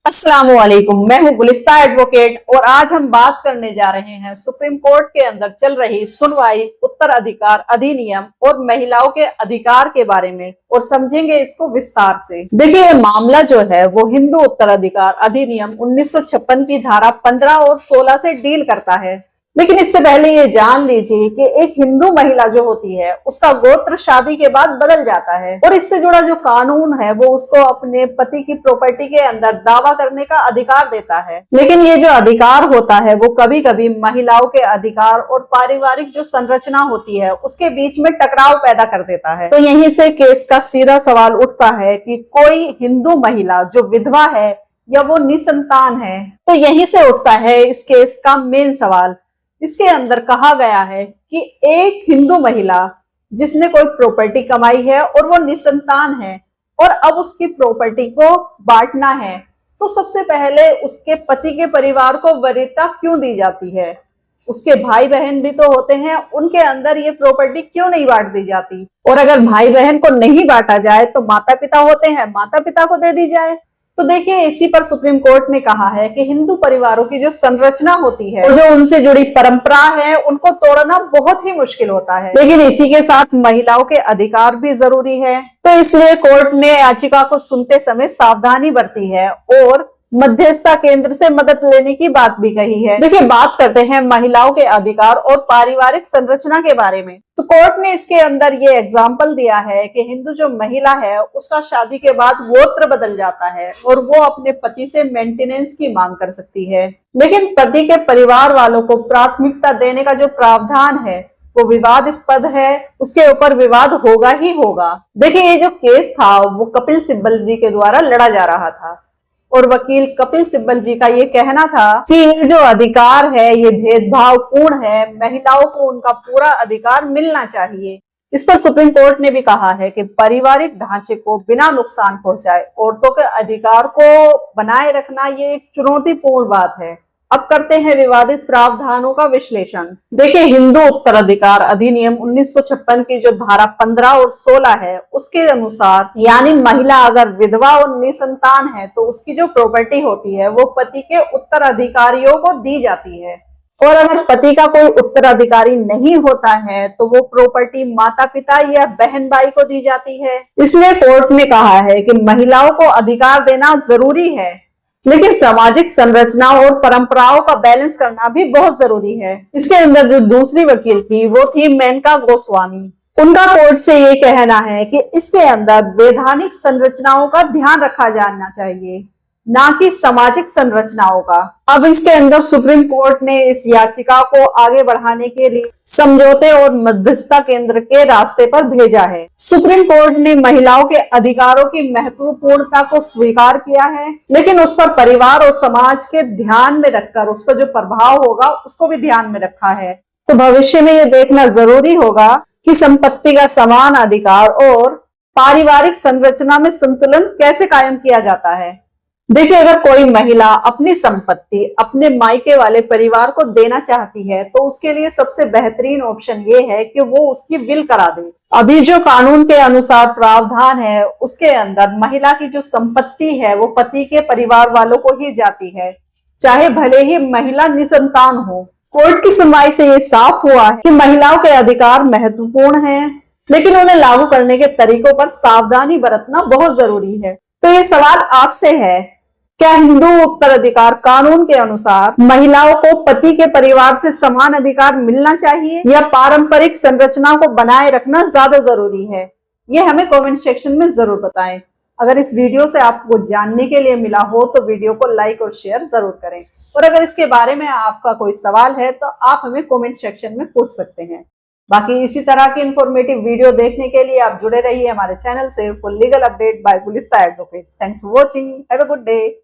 अस्सलामुअलैकुम। मैं हूं गुलिस्ता एडवोकेट और आज हम बात करने जा रहे हैं सुप्रीम कोर्ट के अंदर चल रही सुनवाई उत्तराधिकार अधिनियम और महिलाओं के अधिकार के बारे में और समझेंगे इसको विस्तार से। देखिए, ये मामला जो है वो हिंदू उत्तराधिकार अधिनियम 1956 की धारा 15 और 16 से डील करता है। लेकिन इससे पहले ये जान लीजिए कि एक हिंदू महिला जो होती है उसका गोत्र शादी के बाद बदल जाता है और इससे जुड़ा जो कानून है वो उसको अपने पति की प्रॉपर्टी के अंदर दावा करने का अधिकार देता है। लेकिन ये जो अधिकार होता है वो कभी कभी महिलाओं के अधिकार और पारिवारिक जो संरचना होती है उसके बीच में टकराव पैदा कर देता है। तो यहीं से केस का सीधा सवाल उठता है कि कोई हिंदू महिला जो विधवा है या वो निसंतान है, तो यहीं से उठता है इस केस का मेन सवाल। इसके अंदर कहा गया है कि एक हिंदू महिला जिसने कोई प्रॉपर्टी कमाई है और वो निसंतान है और अब उसकी प्रॉपर्टी को बांटना है, तो सबसे पहले उसके पति के परिवार को वरीयता क्यों दी जाती है? उसके भाई बहन भी तो होते हैं, उनके अंदर ये प्रॉपर्टी क्यों नहीं बांट दी जाती? और अगर भाई बहन को नहीं बांटा जाए तो माता पिता होते हैं, माता पिता को दे दी जाए। तो देखिए, इसी पर सुप्रीम कोर्ट ने कहा है कि हिंदू परिवारों की जो संरचना होती है और जो उनसे जुड़ी परंपरा है उनको तोड़ना बहुत ही मुश्किल होता है, लेकिन इसी के साथ महिलाओं के अधिकार भी जरूरी है। तो इसलिए कोर्ट ने याचिका को सुनते समय सावधानी बरती है और मध्यस्थता केंद्र से मदद लेने की बात भी कही है। देखिए, बात करते हैं महिलाओं के अधिकार और पारिवारिक संरचना के बारे में। तो कोर्ट ने इसके अंदर ये एग्जाम्पल दिया है कि हिंदू जो महिला है उसका शादी के बाद गोत्र बदल जाता है और वो अपने पति से मेंटेनेंस की मांग कर सकती है, लेकिन पति के परिवार वालों को प्राथमिकता देने का जो प्रावधान है वो विवादास्पद है, उसके ऊपर विवाद होगा ही होगा। देखिए, ये जो केस था वो कपिल सिब्बल जी के द्वारा लड़ा जा रहा था और वकील कपिल सिब्बल जी का ये कहना था कि ये जो अधिकार है ये भेदभाव पूर्ण है, महिलाओं को उनका पूरा अधिकार मिलना चाहिए। इस पर सुप्रीम कोर्ट ने भी कहा है कि पारिवारिक ढांचे को बिना नुकसान पहुंचाए औरतों के अधिकार को बनाए रखना ये एक चुनौतीपूर्ण बात है। अब करते हैं विवादित प्रावधानों का विश्लेषण। देखिए, हिंदू उत्तराधिकार अधिनियम 1956 की जो धारा 15 और 16 है उसके अनुसार, यानी महिला अगर विधवा और निसंतान है तो उसकी जो प्रॉपर्टी होती है वो पति के उत्तराधिकारियों को दी जाती है, और अगर पति का कोई उत्तराधिकारी नहीं होता है तो वो प्रॉपर्टी माता पिता या बहन भाई को दी जाती है। इसलिए कोर्ट ने कहा है कि महिलाओं को अधिकार देना जरूरी है, लेकिन सामाजिक संरचना और परंपराओं का बैलेंस करना भी बहुत जरूरी है। इसके अंदर जो दूसरी वकील थी वो थी मेनका गोस्वामी। उनका कोर्ट से ये कहना है कि इसके अंदर वैधानिक संरचनाओं का ध्यान रखा जाना चाहिए, ना कि सामाजिक संरचनाओं का। अब इसके अंदर सुप्रीम कोर्ट ने इस याचिका को आगे बढ़ाने के लिए समझौते और मध्यस्थता केंद्र के रास्ते पर भेजा है। सुप्रीम कोर्ट ने महिलाओं के अधिकारों की महत्वपूर्णता को स्वीकार किया है, लेकिन उस पर परिवार और समाज के ध्यान में रखकर उस पर जो प्रभाव होगा उसको भी ध्यान में रखा है। तो भविष्य में ये देखना जरूरी होगा कि संपत्ति का समान अधिकार और पारिवारिक संरचना में संतुलन कैसे कायम किया जाता है। देखिए, अगर कोई महिला अपनी संपत्ति अपने मायके वाले परिवार को देना चाहती है तो उसके लिए सबसे बेहतरीन ऑप्शन ये है कि वो उसकी विल करा दे। अभी जो कानून के अनुसार प्रावधान है उसके अंदर महिला की जो संपत्ति है वो पति के परिवार वालों को ही जाती है, चाहे भले ही महिला निसंतान हो। कोर्ट की सुनवाई से ये साफ हुआ है कि महिलाओं के अधिकार महत्वपूर्ण हैं, लेकिन उन्हें लागू करने के तरीकों पर सावधानी बरतना बहुत जरूरी है। तो ये सवाल आपसे है, क्या हिंदू उत्तराधिकार कानून के अनुसार महिलाओं को पति के परिवार से समान अधिकार मिलना चाहिए या पारंपरिक संरचना को बनाए रखना ज्यादा जरूरी है? ये हमें कमेंट सेक्शन में जरूर बताएं। अगर इस वीडियो से आपको जानने के लिए मिला हो तो वीडियो को लाइक और शेयर जरूर करें, और अगर इसके बारे में आपका कोई सवाल है तो आप हमें कमेंट सेक्शन में पूछ सकते हैं। बाकी इसी तरह की इंफॉर्मेटिव वीडियो देखने के लिए आप जुड़े रहिए हमारे चैनल से for legal update by Gulista advocate. Thanks for watching, have a good day.